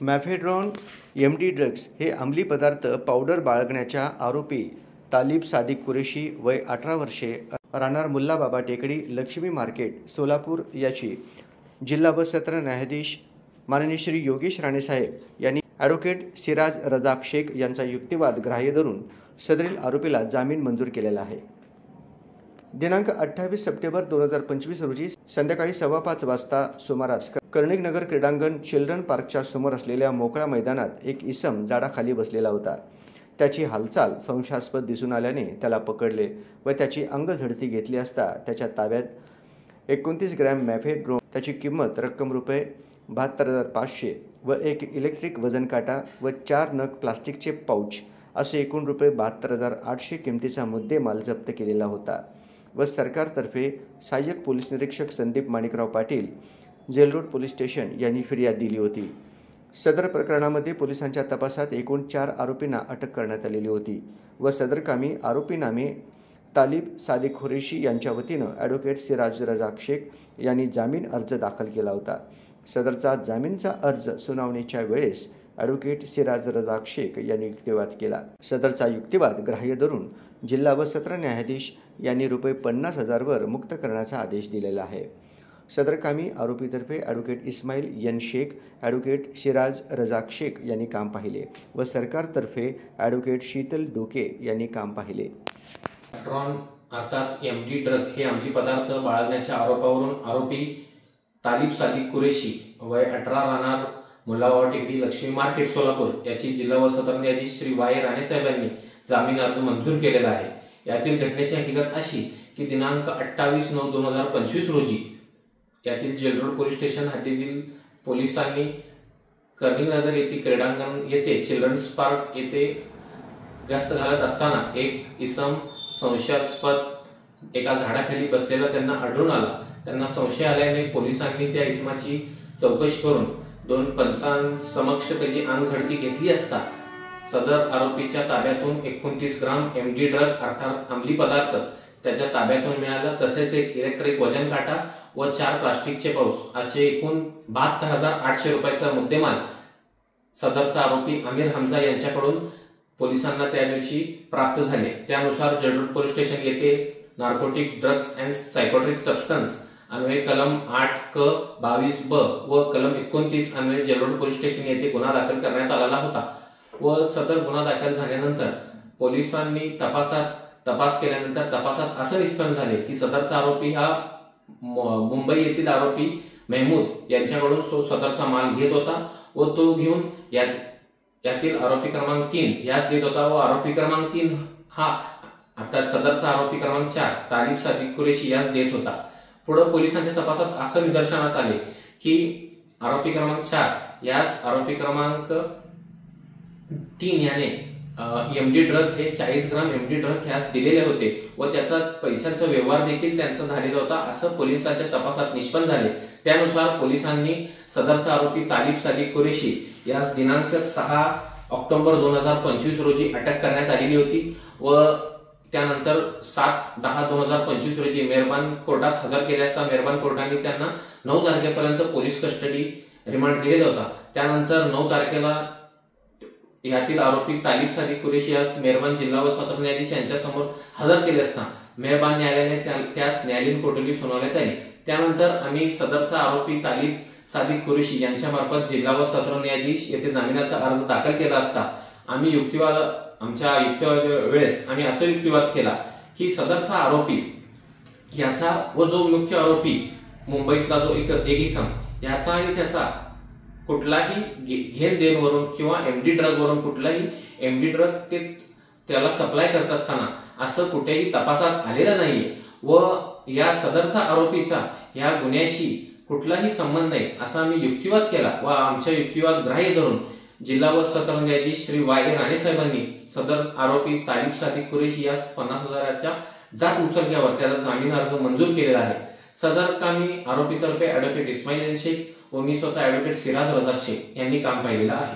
Mephedrone MD drugs हे अंमली पदार्थ पावडर बाळगण्याच्या आरोपी तालिब सादिक कुरेशी वय 18 वर्षे राहणार मुल्लाबाबा टेकडी लक्ष्मी मार्केट सोलापूर याची जिल्हा व सत्र न्यायाधीश माननीय श्री योगेश राणे साहेब यांनी ॲडव्होकेट सिराज रजाक शेख यांचा युक्तिवाद ग्राह्य धरून सदरील आरोपीला जामीन मंजूर केलेला आहे। दिनांक 28 सप्टेंबर 2025 रोजी संध्याकाळी 5:15 वाजता सुमारास कर्णिकनगर क्रीडांगण चिल्ड्रन पार्कच्या समोर असलेल्या मोकळ्या मैदानात एक इसम झाडाखाली बसलेला होता। त्याची हालचाल संशयास्पद दिसून आल्याने त्याला पकडले व त्याची अंगझडती घेतली असता त्याच्या ताब्यात 29 ग्रॅम मॅफेड्रोन, त्याची किंमत रक्कम रुपये 72,500 व एक इलेक्ट्रिक वजन काटा व 4 नग प्लास्टिकचे पाऊच असे एकूण रुपये 72,800 किमतीचा मुद्देमाल जप्त केलेला होता व सरकारतर्फे सहाय्यक पोलीस निरीक्षक Sandeep Manikrao Patil jail road police station यांनी फिर्याद दिली होती। सदर प्रकरणामध्ये पोलिसांच्या तपासात एकूण 4 आरोपींना अटक करण्यात आलेली होती व सदरकामी आरोपीनामे तालिब सादिक कुरेशी यांच्या वतीनं ॲडव्होकेट सिराज रजाक शेख यांनी जामीन अर्ज दाखल केला होता। सदरचा जामीनचा अर्ज सुनावणीच्या वेळेस ॲडव्होकेट सिराज रजाक शेख यांनी युक्तिवाद केला। सदरचा युक्तिवाद ग्राह्य धरून जिल्हा व सत्र न्यायाधीश यांनी रुपये 50,000 वर मुक्त करण्याचा आदेश दिलेला आहे। सदरकामी आरोपीतर्फे advocate Ismail N Shaikh, advocate Siraj Razak Shaikh यांनी काम पाहिले व सरकारतर्फे ॲडव्होकेट शीतल डोके यांनी काम पाहिले। अर्थात एमडी ड्रग हे अंमली पदार्थ बाळगण्याच्या आरोपावरून आरोपी तालिब सादिक कुरेशी वय 18 राहणार मुल्लाबाबा टेकडी लक्ष्मी मार्केट सोलापूर याची जिल्हा व सत्र न्यायाधीश श्री वाय राणे साहेबांनी जामीन अर्ज मंजूर केलेला आहे। यातील घटनेची हकीकत अशी की दिनांक 28/9/2025 रोजी यातील जेल रोड पोलीस स्टेशन हद्दीतील पोलिसांनी कर्णिकनगर येथील क्रीडांगण येथे चिल्ड्रन्स पार्क येथे गस्त घालत असताना एक इसम संशयास्पद एका झाडाखाली बसलेला त्यांना आढळून आला। त्यांना संशय आल्याने पोलिसांनी त्या इसमाची चौकशी करून 2 पंचांसमक्ष त्याची अंगझडती घेतली असता सदर आरोपीच्या ताब्यातून 29 ग्राम एमडी ड्रग अर्थात अंमली पदार्थ त्याच्या ताब्यातून मिळाला। तसेच एक इलेक्ट्रिक वजन काटा व 4 प्लास्टिकचे पाऊच असे एकूण 72,800 रुपयाचा मुद्देमाल सदरचा आरोपी आमिर हमजा यांच्याकडून पोलिसांना त्या दिवशी प्राप्त झाले। त्यानुसार जेल रोड पोलीस स्टेशन येथे नार्कोटिक ड्रग्ज अँड सायकोट्रिक सबस्टन्स अन्वये कलम 8 क 22 ब व कलम 29 अन्वये जेल रोड पोलीस स्टेशन येथे गुन्हा दाखल करण्यात आलेला होता व सदर गुन्हा दाखल झाल्यानंतर पोलिसांनी तपास केल्यानंतर तपासात असं निष्पन्न झाले की सदरचा आरोपी हा मुंबई येथील आरोपी महमूद यांच्याकडून सदरचा माल घेत होता व तो घेऊन यातील आरोपी क्रमांक 3 यास देत होता व आरोपी क्रमांक 3 हा आता सदरचा आरोपी क्रमांक 4 तालिब सादिक कुरेशी यास देत होता। पुढे पोलिसांच्या तपासात असं निदर्शनास आले की आरोपी क्रमांक 4 यास आरोपी क्रमांक 3 याने एमडी ड्रग हे 40 ग्राम एमडी ड्रग ह्यास दिलेले होते व त्याचा पैशांचा व्यवहार देखील त्यांचा झालेला होता असं पोलिसांच्या तपासात निष्पन्न झाले। त्यानुसार पोलिसांनी सदरचा आरोपी तालिब सादिक कुरेशी यास दिनांक 6 ऑक्टोबर 2025 रोजी अटक करण्यात आलेली होती व त्यानंतर 7/10/2025 रोजी मेहरबान कोर्टात हजर केले असता मेहरबान कोर्टाने त्यांना 9 तारखेपर्यंत पोलीस कस्टडी रिमांड दिलेला होता। त्यानंतर 9 तारखेला यातील आरोपी तालिब सादिक कुरेशी यास मेहरबान जिल्हा व सत्र न्यायाधीश यांच्या समोर हजर केले असता मेहरबान न्यायालयाने त्यास न्यायालयीन कोठडी सुनावण्यात आली। त्यानंतर आम्ही सदरचा आरोपी तालिब सादिक कुरेशी यांच्या मार्फत जिल्हा व सत्र न्यायाधीश येथे जामिनाचा अर्ज दाखल केला असता आम्ही आमच्या युक्तिवाद वेळेस आम्ही असं युक्तिवाद केला की सदरचा आरोपी याचा व जो मुख्य आरोपी मुंबईतला जो एक इसम याचा आणि त्याचा कुठलाही घेण देणवरून किंवा एमडी ड्रग वरून कुठलाही एमडी ड्रग त्याला सप्लाय करत असताना असं कुठेही तपासात आलेलं नाहीये व या सदरचा आरोपीचा या गुन्ह्याशी कुठलाही संबंध नाही असा आम्ही युक्तिवाद केला व आमच्या युक्तिवाद ग्राह्य धरून जिल्हा व सत्र न्यायाधीश श्री वाय राणे साहेबांनी सदर आरोपी तालिब सादिक कुरेशी यास 50,000च्या जात मुचलक्यावर त्याचा जामीन अर्ज मंजूर केलेला आहे। सदर कामी आरोपीतर्फे ॲडव्होकेट इस्माईल एन शेख व मी स्वतः ॲडव्होकेट सिराज रजाक शेख यांनी काम पाहिलेलं आहे।